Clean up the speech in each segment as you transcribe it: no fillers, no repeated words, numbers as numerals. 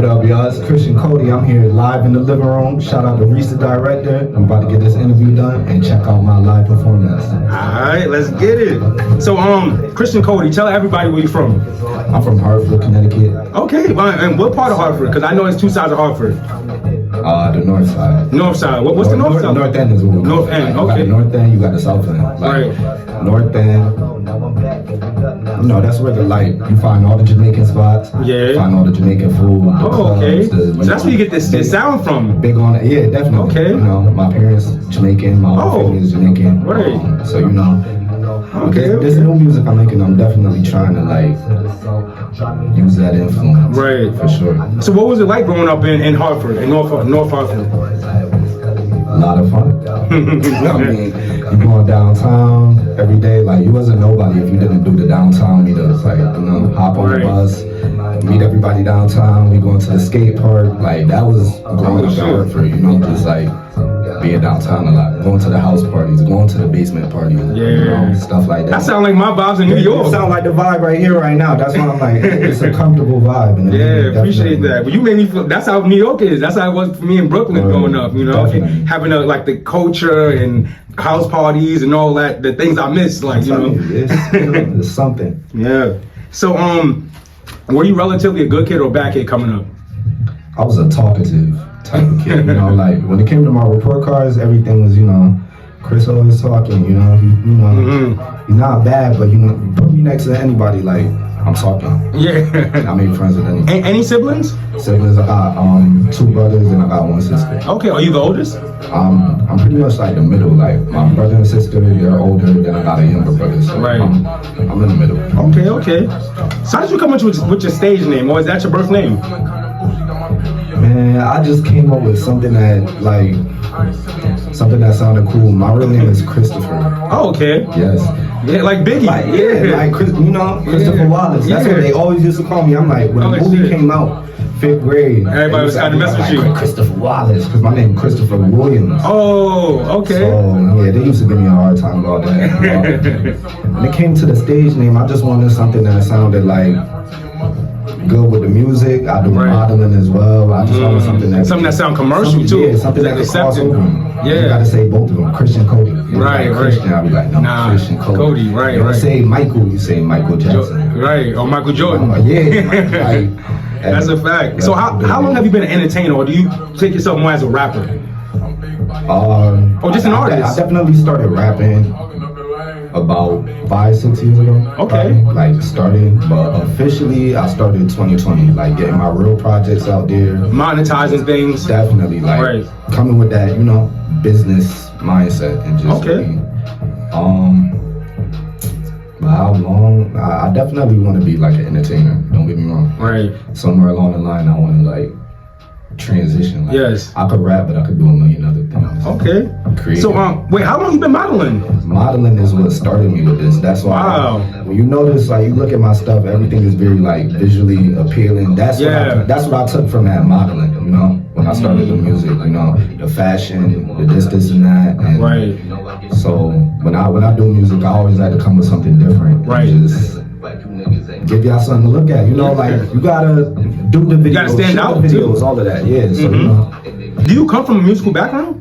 What up, y'all? It's Christian KODIE. I'm here live in the living room. Shout out to Reese, the director. I'm about to get this interview done and check out my live performance. All right, let's get it. So, Christian KODIE, tell everybody where you're from. I'm from Hartford, Connecticut. Okay, and what part of Hartford? Because I know it's two sides of Hartford. The north side. North side. What's the north side? North end is what we North end. You Okay. got the north end. You got the south end. Right. North end. You know, that's where you find all the Jamaican spots. Yeah. You find all the Jamaican food. Oh, okay. So that's where you get this sound from. Big on it. Yeah, definitely. Okay. You know, my parents Jamaican. My whole family is Jamaican. Right. So you know. Okay. This new music I'm making, I'm definitely trying to use that influence. Right. For sure. So what was it like growing up in Hartford, in North Hartford? A lot of fun. I mean, you going downtown every day, like you wasn't nobody if you didn't do the downtown meetups. Like, you know, hop on the bus, meet everybody downtown, we going to the skate park. Like that was growing up in Hartford, you know, just like being downtown a lot, going to the house parties, going to the basement parties, you know, stuff like that. That sound like my vibes in New York. It sound like the vibe right here, right now. That's why I'm like, it's a comfortable vibe. And yeah, appreciate that. But you made me feel, that's how New York is. That's how it was for me in Brooklyn growing up, you know, having like the culture and house parties and all that, the things I miss, like, you know. It's something. Yeah. So, were you relatively a good kid or a bad kid coming up? I was a talkative type of kid, you know, like when it came to my report cards, everything was, you know, Chris always talking, you know, he's not bad, but you know, put me next to anybody, like I'm talking. Yeah. I made friends with anybody. Any siblings? Siblings, I got 2 brothers and I got 1 sister. Okay, are you the oldest? I'm pretty much like the middle, like my brother and sister, they're older, then I got a younger brother, so right. I'm in the middle. Okay. So how did you come up with your stage name, or is that your birth name? Man, I just came up with something that sounded cool. My real name is Christopher. Oh, okay. Yes. Yeah, like Biggie. Like Christopher Wallace. That's what they always used to call me. I'm like, when the movie came out, 5th grade, everybody was kind of messing with you. Christopher Wallace, because my name is Christopher Williams. Oh, okay. So yeah, they used to give me a hard time about that. When it came to the stage name, I just wanted something that sounded like good with the music. I do modeling as well. I just wanted something that sound commercial too. Yeah, something that could cross over. Yeah, you gotta say both of them. Christian KODIE. Right. Christian, I'll be like, no, Christian KODIE. Right. You say Michael, you say Michael Jackson. Right, or Michael Jordan. Yeah. That's a fact. So how long have you been an entertainer, or do you take yourself more as a rapper? Or just an artist? I definitely started rapping about 5-6 years ago. Okay. Like starting, but officially I started 2020, like getting my real projects out there. Monetizing things. Definitely, like coming with that, you know, business mindset and just but how long? I definitely want to be like an entertainer, don't get me wrong. Right. Somewhere along the line I want to like transition. Like, yes. I could rap, but I could do a million other things. Okay. Creative. So wait, how long you been modeling? Modeling is what started me with this. That's why when you notice, like you look at my stuff, everything is very like visually appealing. That's what I took from that modeling, you know, when I started the music, you know, the fashion, the this and that. And so when I do music, I always like to come with something different. Right. Just give y'all something to look at, you know, like you gotta do the videos, you gotta stand out, videos, all of that, yeah. So you know. Do you come from a musical background?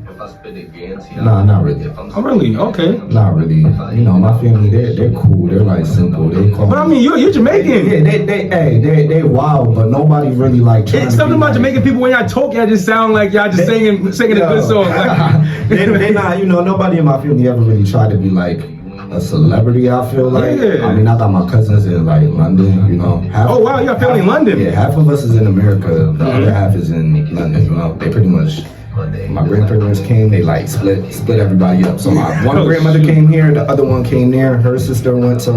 Nah, not really. Oh, really? Okay. Not really. You know, my family, they're cool. They're like simple. They call. But I mean, you're Jamaican. Yeah, they wild, but nobody really like. It's something about Jamaican people when y'all talk, y'all just sound like y'all just singing a good song. Like, they not, you know, nobody in my family ever really tried to be like a celebrity, I feel like. Yeah. I mean, I got my cousins in like London, you know. Oh wow, you got family in London? Yeah, half of us is in America, the other half is in London, you know. They pretty much, my grandparents came, they like split everybody up. So my one grandmother came here, the other one came there, her sister went to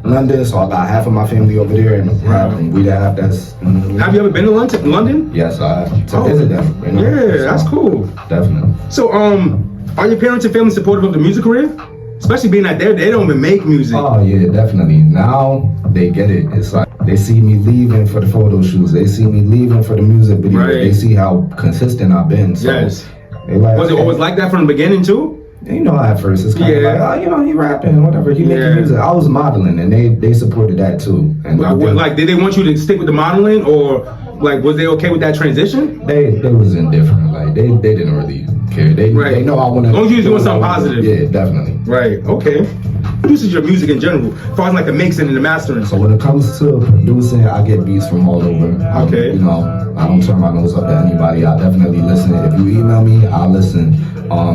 London, so I got half of my family over there, and we have that's. Have you ever been to London? Yes, I have to visit them. You know? Yeah, that's cool. Definitely. So, are your parents and family supportive of the music career? Especially being that they don't even make music. Oh yeah, definitely. Now they get it. It's like they see me leaving for the photo shoots. They see me leaving for the music video. Right. They see how consistent I've been. So they like, was it always like that from the beginning too? You know, at first it's kind of like, oh, you know, he rapping, whatever. He making music. I was modeling, and they supported that too. And like, did they want you to stick with the modeling, or Like, was they okay with that transition? They was indifferent. Like they didn't really care. They know I want to. As long as you're doing something positive. Yeah, definitely. Right. Okay. Produces your music in general, as far as like the mixing and the mastering. So when it comes to producing, I get beats from all over. Okay. You know, I don't turn my nose up to anybody. I definitely listen. If you email me, I'll listen.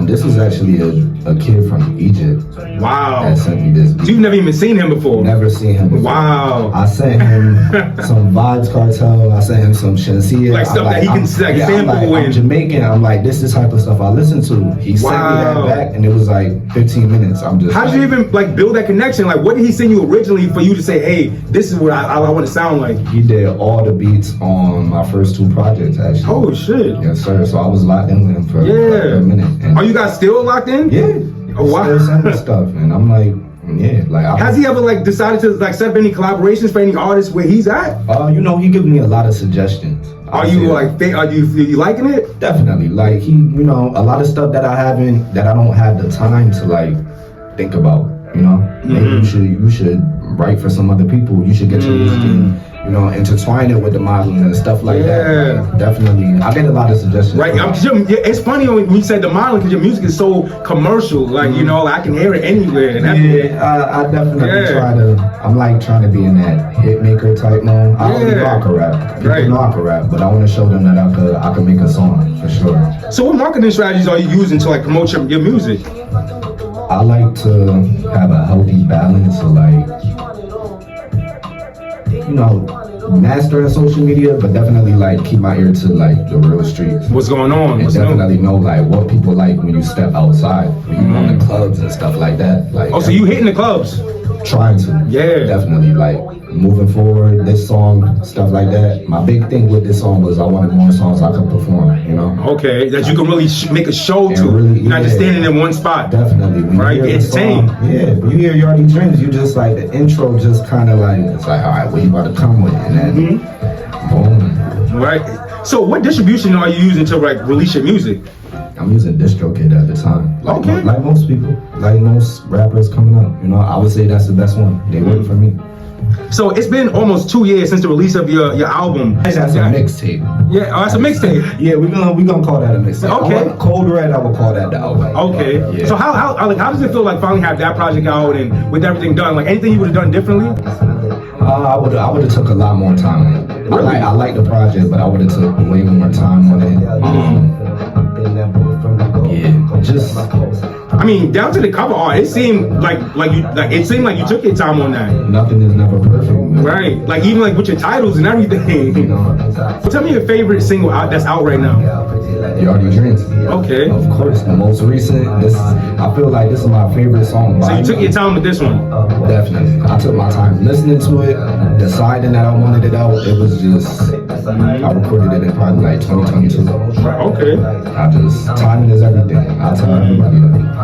This is actually a kid from Egypt. Wow. That sent me this beat. So you've never even seen him before? Never seen him before. Wow. I sent him some Vibes Cartel. I sent him some Shensia. Like stuff that he can sample I'm Jamaican. I'm like, this is the type of stuff I listen to. He sent me that back, and it was like 15 minutes. I'm just. How did you even like build that connection? Like, what did he send you originally for you to say, hey, this is what I want to sound like? He did all the beats on my first 2 projects, actually. Oh shit. Yes, sir. So I was locked in with him for a minute. And are you guys still locked in? Yeah. Oh wow. Still sending stuff, and I'm like, yeah. Like, has he ever like decided to like set up any collaborations for any artists where he's at? You know, he gives me a lot of suggestions. Are you liking it? Definitely. Like he, you know, a lot of stuff that I don't have the time to like think about. You know, maybe you should write for some other people. You should get your music in, you know, intertwine it with the modeling and stuff like that. Like, definitely, I get a lot of suggestions. Right, it's funny when you said the modeling because your music is so commercial. Like you know, I can hear it anywhere. And I definitely try to. I'm like trying to be in that hit maker type mode. I don't know I can rap. People know I can rap, but I want to show them that I can make a song for sure. So, what marketing strategies are you using to like promote your music? I like to have a healthy balance of like, you know, mastering social media, but definitely like keep my ear to like the real streets. What's going on? And definitely know like what people like when you step outside, when you go in the clubs and stuff like that. Like, so you hitting the clubs? Trying to. Yeah. Definitely like moving forward, this song, stuff like that. My big thing with this song was I wanted more songs I could perform, you know? Okay, that you can really make a show to. Really, you're not just standing in one spot. Definitely. Right, entertain. When you hear Your Already Dreams, you just like, the intro just kind of like, it's like, all right, what you about to come with? And then, boom. Right. So what distribution are you using to like release your music? I'm using DistroKid at the time. Like, okay. Like most people, like most rappers coming up, you know, I would say that's the best one. They work for me. So it's been almost 2 years since the release of your album. That's a mixtape. Yeah, that's a mixtape. Yeah, we gonna call that a mixtape. Okay. Cold Red, I would call that the album. Okay. Yeah. So how does it feel like finally have that project out and with everything done? Like anything you would have done differently? I would have took a lot more time on it. Really? I like the project, but I would have took way more time on it. Just. I mean, down to the cover art, it seemed like you took your time on that. Nothing is never perfect. Right. Like even like with your titles and everything. Tell me your favorite single that's out right now. Your Already Dreams. Okay. Of course, the most recent. I feel like this is my favorite song. So you took your time with this one? Definitely. I took my time listening to it, deciding that I wanted it out. It was just, I recorded it in probably like 2022. Okay. Timing is everything. I tell everybody that.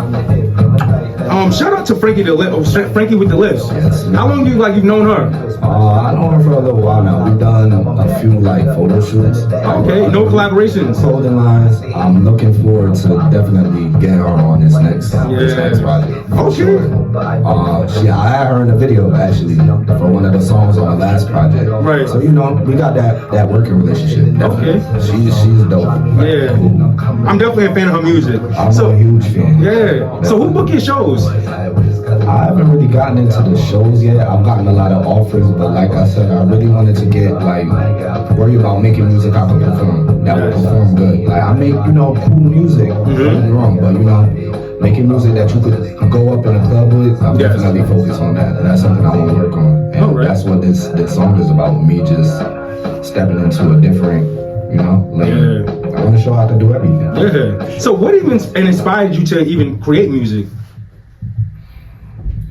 Shout out to Frankie with the Lips. Yes. How long you've known her? I know her for a little while now. We've done a few like photo shoots. Okay, no collaborations. Clothing lines. I'm looking forward to definitely getting her on this next project. Okay. I had her in a video actually for one of the songs on the last project. Right. So you know we got that working relationship. Definitely. Okay. She's dope. Yeah. I'm definitely a fan of her music. I'm a huge fan. Yeah. So who book your shows? I haven't really gotten into the shows yet. I've gotten a lot of offers, but like I said, I really wanted to get worry about making music I can perform. That would perform good. Like I make, cool music. Don't get me wrong, but making music that you could go up in a club with, I'm definitely focused on that. That's something I want to work on. And that's what this song is about, me just stepping into a different, lane. I want to show how to do everything. Yeah. So what even inspired you to even create music?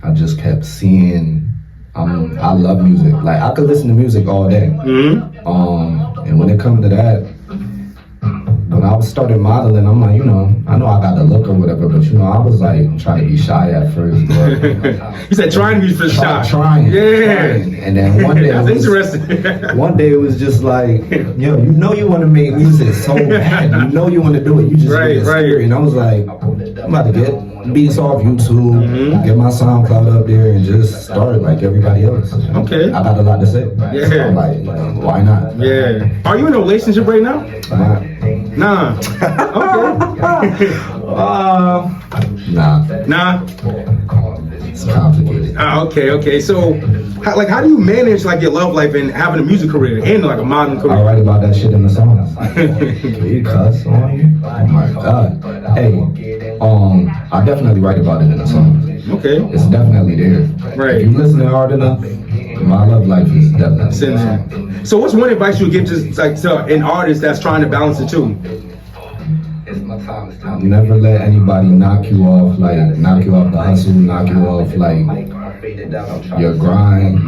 I just kept seeing, I love music. Like I could listen to music all day. And when it comes to that, when I started modeling, I'm like, I know I got the look or whatever, but I was like trying to be shy at first. But, you said trying to be shy. Trying. And then one day, that's interesting. One day it was just like, you want to make music so bad. You want to do it. You just get scared. And I was like, I'm about to get beats off YouTube, get my SoundCloud up there, and just start like everybody else. Okay. I got a lot to say. Yeah. So I'm like, why not? Yeah. Are you in a relationship right now? Nah. Okay. Nah. It's complicated. Okay. So, how do you manage like your love life and having a music career and like a modeling career? I write about that shit in the songs. You cuss on you? Oh my god. Hey, I definitely write about it in the songs. Okay. It's definitely there. Right. If you listen hard enough, my love life is definitely in the songs. So, what's one advice you would give to an artist that's trying to balance the two? Never let anybody knock you off the hustle, knock you off like your grind.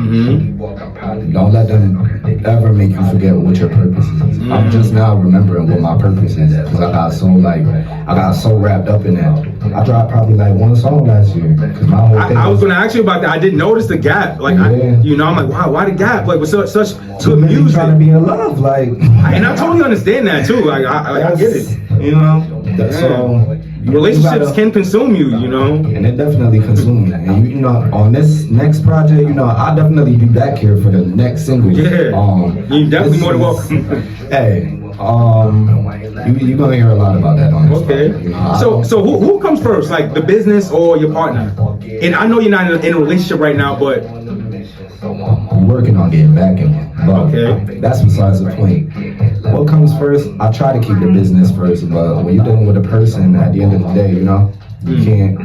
Don't let them ever make you forget what your purpose is. I'm just now remembering what my purpose is because I got so wrapped up in that. I dropped probably like one song last year because my whole thing. I was gonna ask you about that. I didn't notice the gap. Like, I'm like, wow, why the gap? Like, with such good music. Trying to be in love, like. And I totally understand that too. Like, I get it. You know, so relationships can consume you. You know, and it definitely consumes me. And you know, on this next project, you know, I'll definitely be back here for the next single. Yeah. You definitely more than welcome. Hey. You're gonna hear a lot about that on this. Okay. You know, so who comes first, like the business or your partner? And I know you're not in a relationship right now, but I'm working on getting back in one. But that's besides the point. What comes first? I try to keep the business first, but when you're dealing with a person, at the end of the day, you know, you can't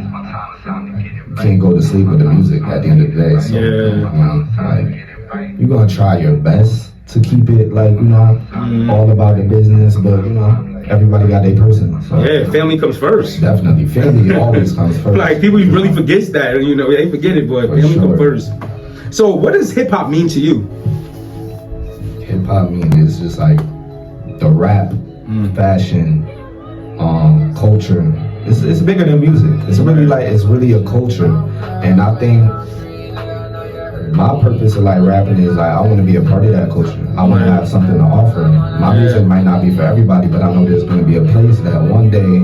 go to sleep with the music at the end of the day. So, you know, like, you're gonna try your best to keep it like, you know, all about the business, but you know, everybody got their person. So. Yeah, family comes first. Definitely, family always comes first. Like, people really forget that, you know, they forget it, but family comes first. So what does hip hop mean to you? Hip hop means just like the rap, fashion, culture. It's bigger than music. It's really a culture, and I think my purpose of like rapping is like I want to be a part of that culture. I want to have something to offer. My music might not be for everybody, but I know there's going to be a place that one day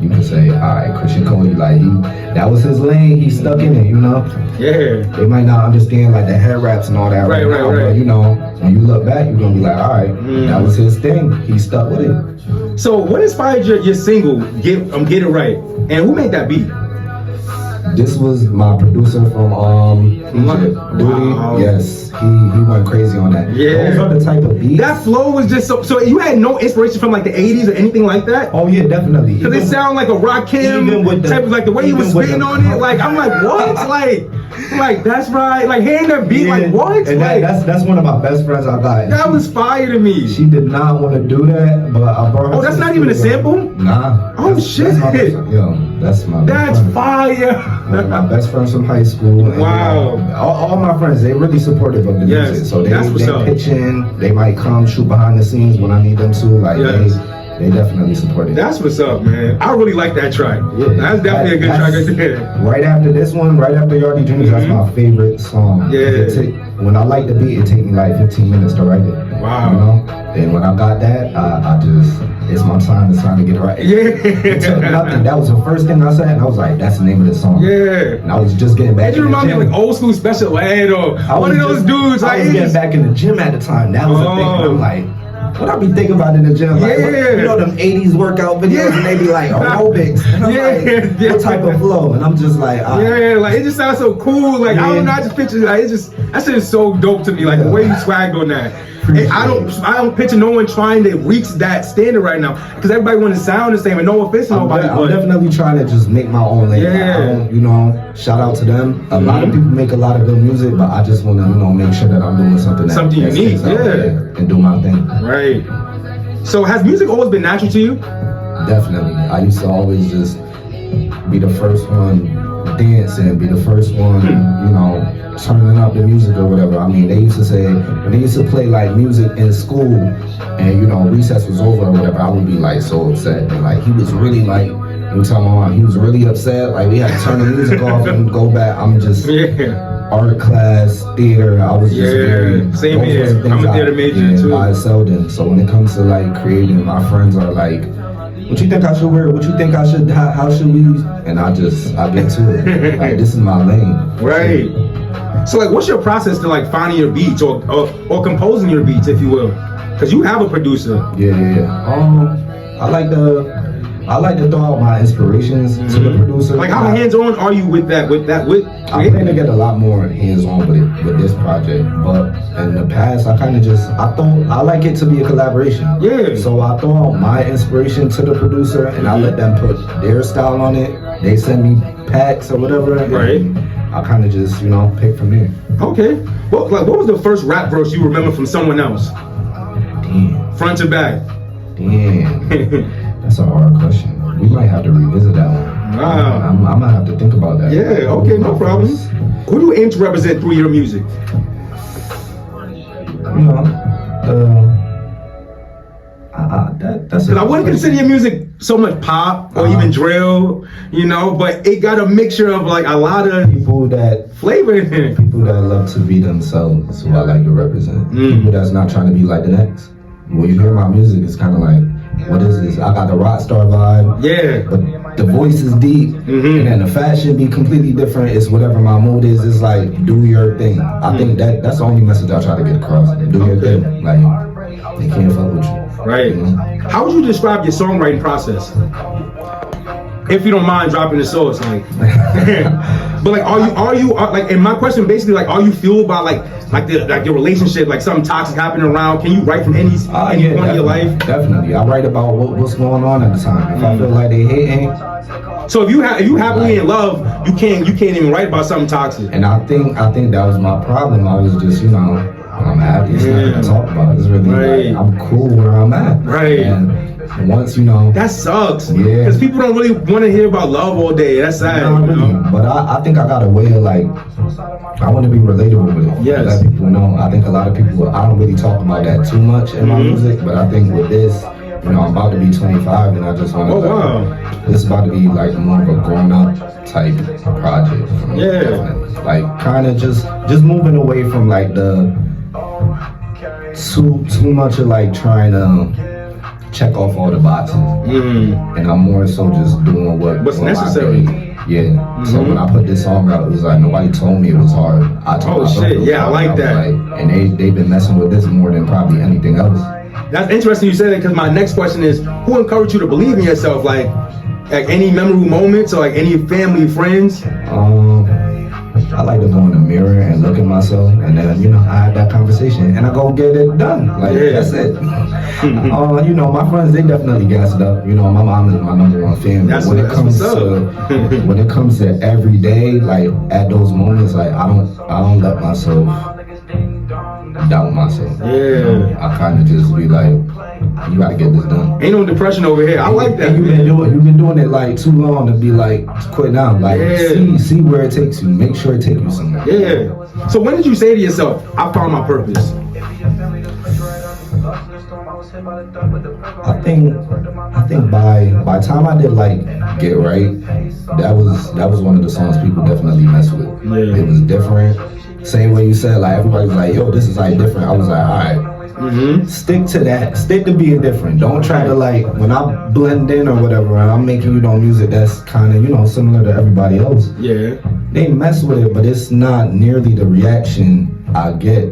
you can say, all right, Christian KODIE, like that was his lane. He stuck in it, you know. Yeah. They might not understand like the head raps and all that right now, but you know, when you look back, you're gonna be like, all right, that was his thing. He stuck with it. So, what inspired your single, Get It Right, and who made that beat? This was my producer from Egypt. Wow. Yes, he went crazy on that. Yeah. Those are the type of beats. That flow was just so you had no inspiration from like the 80s or anything like that? Oh yeah, definitely. Because it sound like a Rakim type of like the way he was spitting on it. Like I'm like, what? like that's right. Like hearing that beat, like what? And like, that's one of my best friends I got. That was fire to me. She did not want to do that, but I brought her. Oh, that's not even a sample? Nah. Oh shit. That's my That's fire. One of my best friends from high school. And, wow. You know, all my friends, they really supportive of the music. So they pitch in, they might come shoot behind the scenes when I need them to. Like they definitely support it. That's what's up, man. I really like that track. Yeah, that's definitely a good track right there. Right after this one, right after Yardy Dreams, that's my favorite song. Yeah. When I like the beat, it takes me like 15 minutes to write it. Wow. You know? And when I got that, I just, it's my time. It's time to get it right. Yeah. It took nothing. That was the first thing I said, and I was like, that's the name of the song. Yeah. And I was just getting back. You remind me of like old school Special Ed or one of those dudes. I was getting back in the gym at the time. That was the thing. I'm like, what I be thinking about in the gym? Like, you know them 80s workout videos, and they be like aerobics. And I'm like, what type of flow? And I'm just like, like it just sounds so cool. Like I don't know, I just picture like that shit is so dope to me. Like the way you swagged on that. I don't picture no one trying to reach that standard right now because everybody wants to sound the same and no offense to nobody. I'm definitely trying to just make my own lane. Yeah. You know, shout out to them. A lot of people make a lot of good music, but I just want to, you know, make sure that I'm doing something unique. And do my thing. Right. So has music always been natural to you? Definitely. I used to always just be the first one dancing, be the first one, you know, turning up the music or whatever. I mean, they used to say, when they used to play like music in school and, you know, recess was over or whatever, I would be like so upset. And like, he was really like, he was really upset. Like, we had to turn the music off and go back. I'm just art class, theater. I was just very, same here. I'm a theater major too. I excelled in. So when it comes to like creating, my friends are like, what you think I should wear? What you think I should? How should we? And I get to it. Like, this is my lane. Right. So like, what's your process to like finding your beats or composing your beats, if you will? Because you have a producer. Yeah. I like to throw out my inspirations to the producer. Like, how hands-on are you with that? I plan to get a lot more hands-on with this project, but in the past, I like it to be a collaboration. Yeah. So I throw out my inspiration to the producer, and I let them put their style on it. They send me packs or whatever. Right. I kind of just, pick from there. Okay. Well, like, what was the first rap verse you remember from someone else? Damn. Front to back. Damn. That's a hard question. We might have to revisit that one. Wow. I'm gonna have to think about that. Yeah, okay, no problem. Who do you aim to represent through your music? That's because I wouldn't consider your music so much pop or even drill, but it got a mixture of like a lot of people that flavor in it. People that love to be themselves, who I like to represent. People that's not trying to be like the next. When you hear my music, it's kind of like, what is this? I got the rock star vibe. Yeah. But the voice is deep. And then the fashion be completely different. It's whatever my mood is. It's like, do your thing. I think that's the only message I try to get across. Do your thing. Like, they can't fuck with you. Right. How would you describe your songwriting process? If you don't mind dropping the source, like. But like, are you like? And my question basically, like, are you fueled by like your relationship, like something toxic happening around? Can you write from any point of your life? Definitely, I write about what's going on at the time. If I feel like they hating. So if you happily in love, you can't even write about something toxic. And I think that was my problem. I was just, I'm happy. It's nothing to talk about. It's really I'm cool where I'm at. Right. And once that sucks. Yeah. Because people don't really want to hear about love all day. That's sad. But I think I got a way of like, I want to be relatable with it. Yes. Let people know. I think a lot of people, I don't really talk about that too much in my music, but I think with this, I'm about to be 25 and I just want to, this is about to be like more of a grown up type project. Yeah. Definitely. Like kind of just moving away from like the too much of like trying to check off all the boxes, and I'm more so just doing what's necessary. So when I put this song out, it was like nobody told me it was hard. I told I like that. And they've been messing with this more than probably anything else. That's interesting you said that, because my next question is, who encouraged you to believe in yourself? Like any memorable moments or like any family, friends? I like to go in the mirror and look at myself, and then I have that conversation and I go get it done. Like that's it. My friends, they definitely gassed up. My mom is my number one fan. But when it comes to every day, like at those moments, like I don't let myself doubt myself. Yeah. I kind of just be like, you gotta get this done. Ain't no depression over here. I like that. You've been doing it like too long to be like quit now. Like see where it takes you. Make sure it takes you somewhere. Yeah. So when did you say to yourself, I found my purpose? I think by the time I did like Get Right, that was one of the songs people definitely messed with. Yeah. It was different. Same way you said, like everybody was like, yo, this is like different. I was like, all right, stick to that. Stick to being different. Don't try to like, when I blend in or whatever, and I'm making music that's kind of, similar to everybody else. Yeah. They mess with it, but it's not nearly the reaction I get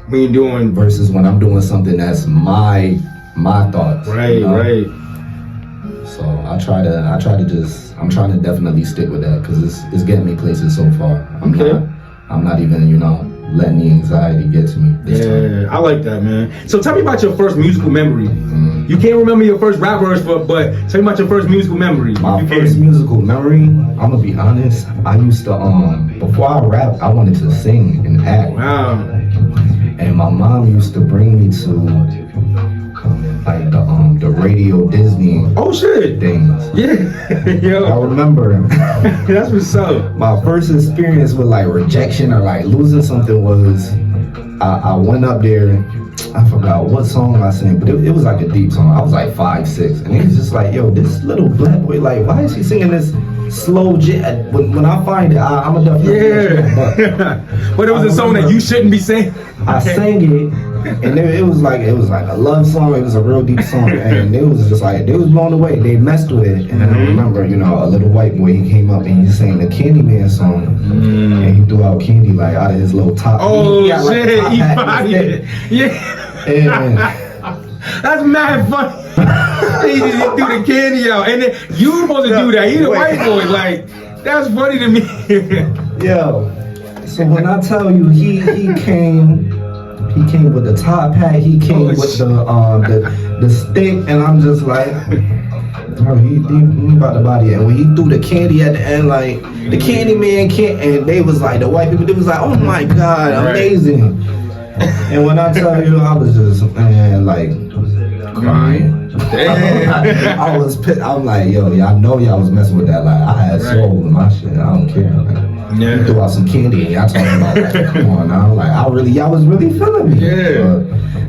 when you're doing versus when I'm doing something that's my thoughts. Right, right. So I'm trying to definitely stick with that because it's getting me places so far. I'm not even, letting the anxiety get to me this time. I like that, man. So tell me about your first musical memory. You can't remember your first rap verse, but tell me about your first musical memory. My first musical memory, I'm gonna be honest, I used to, before I rapped, I wanted to sing and act. Wow. And my mom used to bring me to like the Radio Disney things. Yeah. I remember that's what's up. My first experience with like rejection or like losing something was I went up there, I forgot what song I sang, but it was like a deep song. I was like 5, 6, and it was just like, yo, this little black boy, like, why is he singing this slow jet? When I find it, I'm a definitely but it was a song that you shouldn't be saying. I sang it, And it was like a love song. It was a real deep song, and it was just like they was blown away. They messed with it, and I remember, you know, a little white boy, he came up and he sang the Candyman song, and he threw out candy like out of his little top. Oh he shit, he fired it. Yeah. And That's mad funny. He threw the candy out, and then you were supposed to do that. He the white boy, like that's funny to me. yo, so when I tell you he came with the top hat, he came with the stick, and I'm just like, oh, he about the body. And when he threw the candy at the end, like the Candyman and they was like, the white people, they was like, oh my god, amazing. And when I tell you, I was just, man, like crying. I was pissed. I'm like, yo, I know y'all was messing with that. Like, I had soul in my shit. I don't care. Like, you threw out some candy and y'all talking about like, come on now. Like, y'all was really feeling me. Yeah.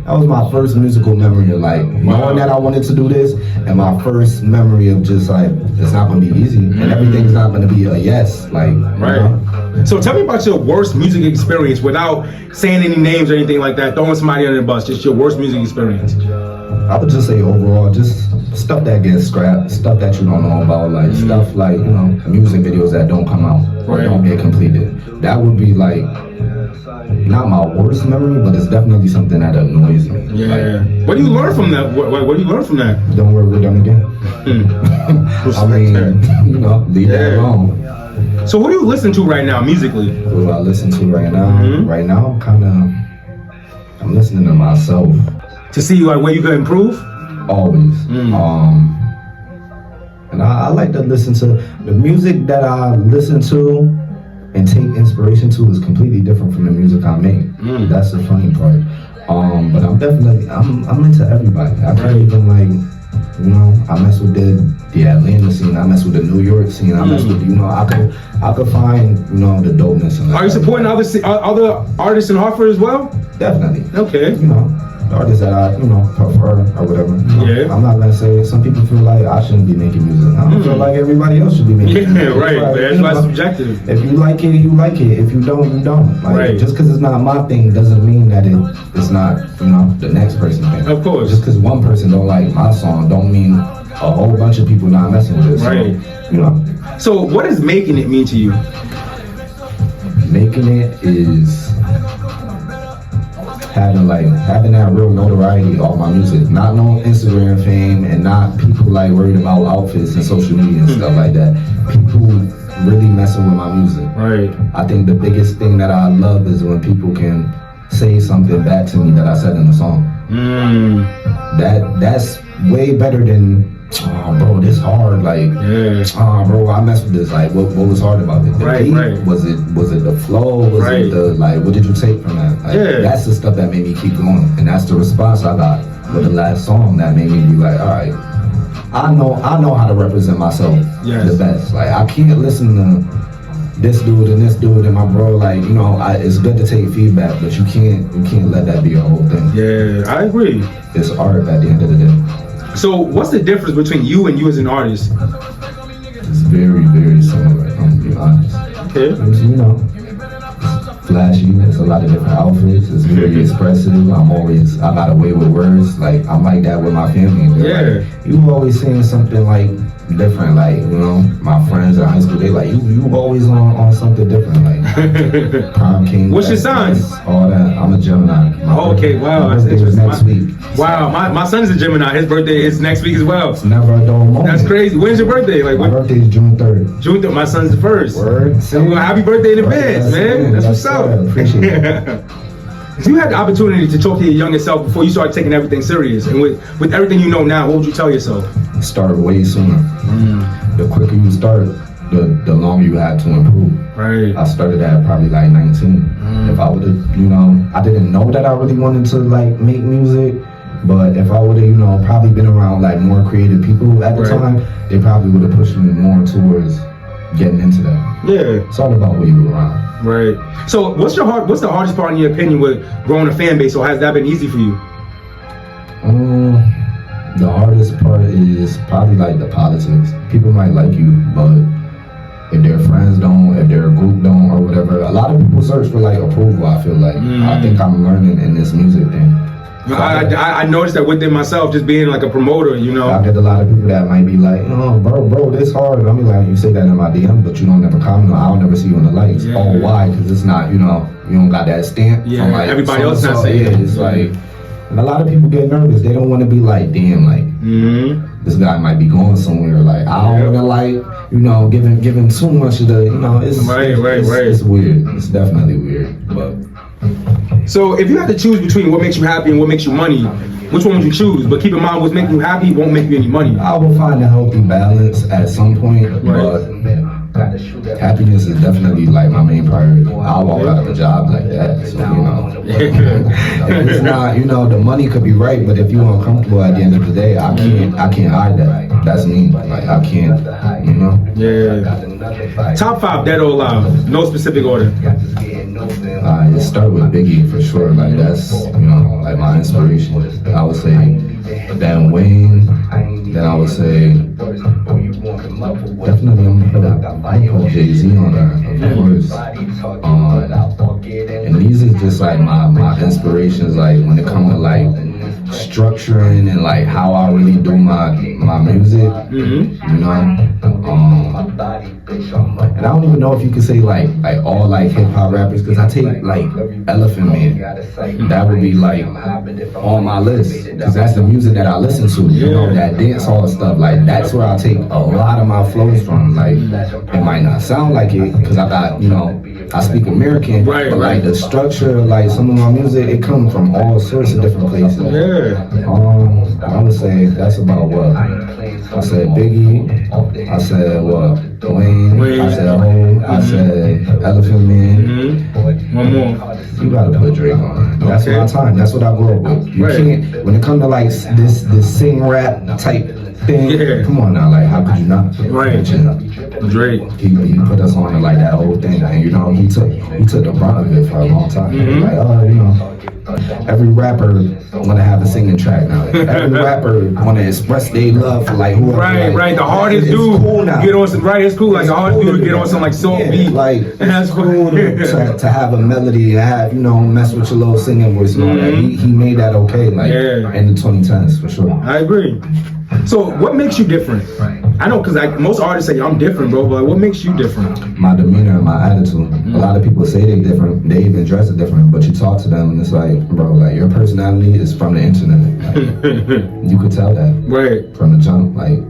That was my first musical memory of like knowing that I wanted to do this, and my first memory of just like, it's not gonna be easy, and everything's not gonna be a yes. Like, right. You know? So tell me about your worst music experience without saying any names or anything like that, throwing somebody under the bus, just your worst music experience. I would just say overall, just stuff that gets scrapped, stuff that you don't know about, like stuff like, you know, music videos that don't come out or don't get completed. That would be like, not my worst memory, but it's definitely something that annoys me. Yeah. Like, what do you learn from that? What do you learn from that? Don't work with them again. I mean, you know, leave that alone. So who do you listen to right now musically? Who do I listen to right now? Right now, I'm listening to myself. To see like where you can improve? Always. And I like to listen to the music that I listen to and take inspiration to is completely different from the music I make. That's the funny part. But I'm into everybody. I can't even like, you know, I mess with the Atlanta scene, I mess with the New York scene, I mess with, you know, I could find, you know, the dopeness in that. Are you supporting other artists in Hartford as well? Definitely. Okay. You know, the artists that I, you know, prefer or whatever. You know, yeah. I'm not gonna say, some people feel like I shouldn't be making music. I don't feel like everybody else should be making music. Right. Like, That's why it's subjective. If you like it, you like it. If you don't, you don't. Like, just because it's not my thing doesn't mean that it's not, you know, the next person's thing. Of course. Just because one person don't like my song don't mean a whole bunch of people not messing with it. So, you know. So what does making it mean to you? Making it is having that real notoriety off my music, not no Instagram fame, and not people like worried about outfits and social media and stuff like that. People really messing with my music. Right. I think the biggest thing that I love is when people can say something back to me that I said in the song. That's way better than, oh bro, this hard, like, oh bro, I messed with this, like, what was hard about it? The beat? Was it the flow? Was it the, like, what did you take from that? Like, that's the stuff that made me keep going, and that's the response I got with the last song that made me be like, all right, I know how to represent myself the best. Like, I can't listen to this dude and my bro, like, you know, it's good to take feedback, but you can't let that be a whole thing. Yeah, I agree. It's art at the end of the day. So what's the difference between you and you as an artist? It's very, very similar, I'm gonna be honest. Okay. You know, it's flashy, it's a lot of different outfits, it's very expressive, I got away with words, like, I'm like that with my family. Like, you always saying something like different, like, you know, my friends in high school, they like, you always on something different, like prom king. What's your sign? All that. I'm a Gemini. Okay, wow. My birthday is next week. Wow, my son is a Gemini. His birthday is next week as well. It's never a dull moment. That's crazy. When's your birthday? Like, my birthday is June 3rd. June 3rd. My son's the 1st. Word. So, well, happy birthday in advance, man. That's what's up. Appreciate it. You had the opportunity to talk to your younger self before you started taking everything serious, and with everything you know now, what would you tell yourself? Start way sooner. The quicker you start, the longer you have to improve. Right. I started at probably like 19. If I would have, you know, I didn't know that I really wanted to like make music, but if I would have, you know, probably been around like more creative people at the time, they probably would have pushed me more towards getting into that. Yeah. It's all about where you were around. Right. So what's the hardest part in your opinion with growing a fan base, or has that been easy for you? The hardest part is probably like the politics. People might like you, but if their friends don't, if their group don't, or whatever. A lot of people search for like approval. I feel like I think I'm learning in this music thing. I noticed that within myself, just being like a promoter, you know. I get a lot of people that might be like, oh, bro, this hard. And I'm like, you say that in my DM, but you don't never comment. I'll never see you in the likes. Yeah. Oh, why? Because it's not, you know, you don't got that stamp. Yeah, from like everybody else not saying it. It's like, and a lot of people get nervous. They don't want to be like, damn, like, this guy might be going somewhere. Like, I don't want to like, you know, give him too much of the, you know, it's It's weird. It's definitely weird. But so if you had to choose between what makes you happy and what makes you money, which one would you choose? But keep in mind, what's making you happy won't make you any money. I will find a healthy balance at some point, but happiness is definitely like my main priority. I'll walk out of a job like that, so you know. If it's not, you know, the money could be right, but if you're uncomfortable at the end of the day, I can't hide that. That's me. Like I can't, you know. Yeah. Top 5, dead or alive, no specific order. It start with Biggie for sure. Like that's, you know, like my inspiration. I would say then Wayne. Then I would say definitely I'm put Jay-Z on there, of course. And these is just like my inspirations. Like when it comes to like structuring and like how I really do my music, you know. And I don't even know if you could say like all like hip hop rappers, because I take like Elephant Man. That would be like on my list, because that's the music that I listen to. You know, that dance hall stuff. Like that's where I take a lot of my flows from. Like it might not sound like it because I got, you know, I speak American, but like the structure, like some of my music, it comes from all sorts of different places. I would say that's about what I said. Biggie, I said what Wayne, I said Ho, I said Elephant Man. One more. You gotta put Drake on. That's my time. That's what I grew up with. You can't, when it comes to like this sing rap type thing. Come on now, like how could you not? Drake. He put us on to like that whole thing, and you know he took the brunt of it for a long time. Like you know, every rapper want to have a singing track now. Every rapper want to express their love for like whoever. Right. The hardest dude cool now. Get on some. It's cool. Like the hardest dude get on some like soul beat. Like that's cool to have a melody and have, you know, mess with your little singing voice and all that. He made that okay. Like in the 2010s for sure. I agree. So what makes you different? I know, because most artists say I'm different, bro, but what makes you different? My demeanor and my attitude. A lot of people say they're different, they even dress it different, but you talk to them and it's like, bro, like your personality is from the internet. Like, you could tell that from the jump. Like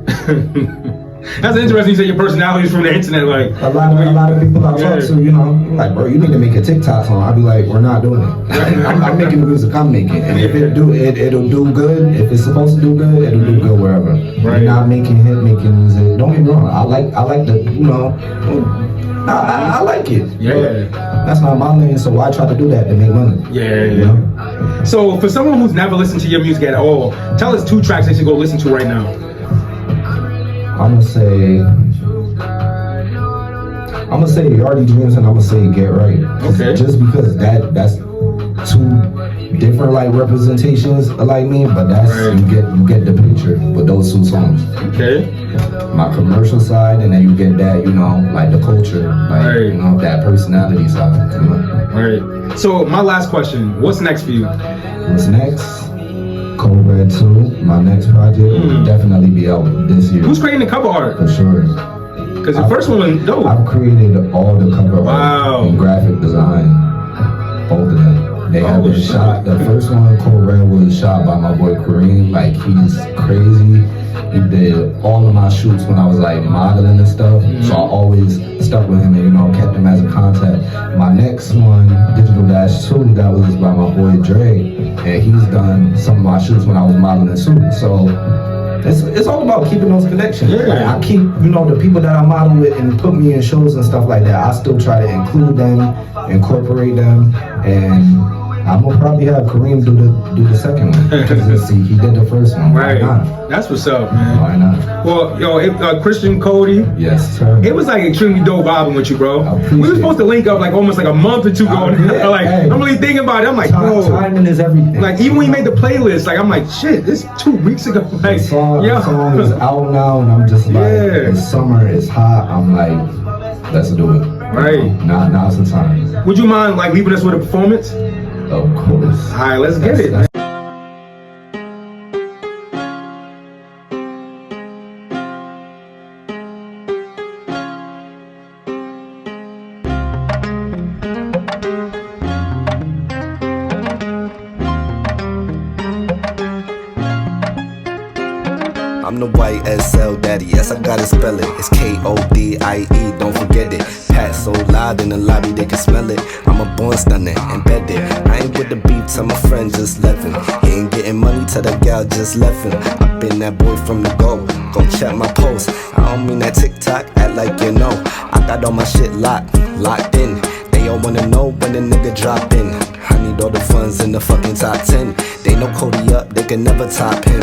that's interesting. You say your personality is from the internet. Like a lot of people I talk to, you know, like, bro, you need to make a TikTok song. I'll be like, we're not doing it. I'm making the music I'm making, and if it'll do good. If it's supposed to do good, it'll do good wherever. We're not making music. Don't get me wrong. I like the, you know, I like it. That's not my lane, so why try to do that to make money? You know? So for someone who's never listened to your music at all, tell us 2 tracks they should go listen to right now. I'm gonna say Yardy Dreams, and I'm gonna say Get Right. Okay. Just because that's 2 different like representations of like me, but that's you get the picture with those 2 songs. Okay. My commercial side, and then you get that, you know, like the culture, like you know, that personality side. You know? So my last question: what's next for you? What's next? Code Red 2, my next project, will definitely be out this year. Who's creating the cover art? For sure. Because the first one was dope. I've created all the cover art and graphic design, both of them. They have been shot. The first one, Code Red, was shot by my boy Kareem. Like, he's crazy. He did all of my shoots when I was like modeling and stuff. So I always stuck with him and, you know, kept him as a contact. My next one, Digital Dash 2, that was by my boy Dre. And he's done some of my shoots when I was modeling suits. So it's all about keeping those connections. Like, I keep, you know, the people that I model with and put me in shows and stuff like that, I still try to include them, incorporate them, and I'm gonna probably have Kareem do the second one, because he did the first one. Why not? That's what's up, man. Why not? Well, yo, Christian KODIE. Yes, sir. It was like extremely dope vibing with you, bro. We were supposed to link up like almost like a month or 2 ago. I'm really thinking about it. I'm like, bro, timing is everything. Like even when you made the playlist, like I'm like, shit, this 2 weeks ago. Like, the song is out now, and I'm just like, it's summer, it's hot. I'm like, let's do it. Right. Now's the time. Would you mind like leaving us with a performance? Of course. All right, let's get it. I'm the YSL daddy, yes I gotta spell it. It's KODIE, don't forget it. Pat so loud in the lobby they can smell it. I'm a born stunner, embedded. I ain't with the beef, tell my friend just left him. He ain't getting money till the gal just left him. I been that boy from the go check my post. I don't mean that TikTok, act like you know. I got all my shit locked in. They all wanna know when the nigga drop in. I need all the funds in the fucking top 10. They know KODIE up, they can never top him.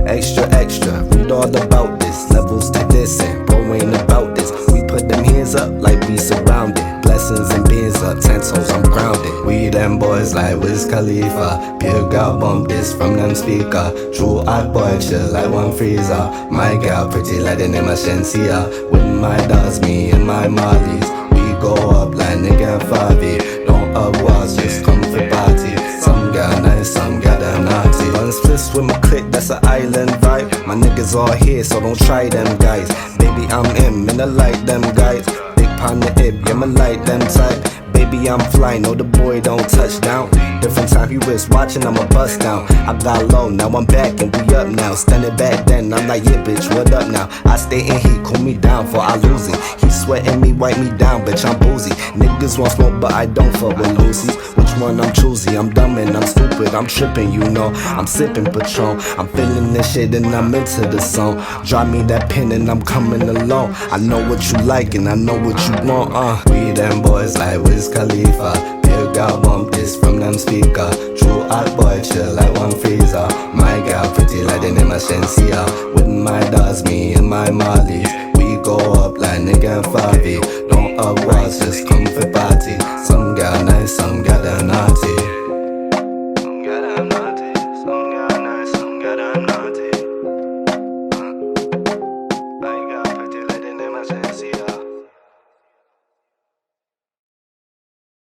Extra, read all about this. Levels to this and bro ain't about this. We put them hands up like we surrounded. Blessings and beans up, 10 toes, I'm grounded. We them boys like Wiz Khalifa. Pure gal bump this from them speaker. True hot boy chill like one freezer. My gal pretty like the name of Shensia. With my dogs, me and my mollies. We go up like nigga and Favi. Don't up walls, just come for party. Some gal nice, some gal them naughty. Bun splits with my clique, that's an island vibe. My niggas all here, so don't try them guys. Baby, I'm him, and I like them guys. Big pon the hip, yeah, I like them type. Baby, I'm flying, no the boy don't touch down. Different time he wrist watching, I'ma bust down. I got low, now I'm back and we up now. Standing back then, I'm like, yeah bitch, what up now? I stay in heat, cool me down for I losing. He sweating me, wipe me down, bitch, I'm boozy. Niggas want smoke, but I don't fuck with Lucy's. Which one I'm choosy? I'm dumb and I'm stupid, I'm tripping, you know. I'm sipping Patron, I'm feeling this shit and I'm into the song. Drop me that pin and I'm coming along. I know what you like and I know what you want, We them boys like Wiz Khalifa. Pure gal bump this from them speaker. True hot boy chill like one freezer. My gal pretty like the name of Shensia. With my dogs, me and my mollies. We go up like nigga and Favi. Don't up walls, just come for party. Some gal nice, some gal they naughty.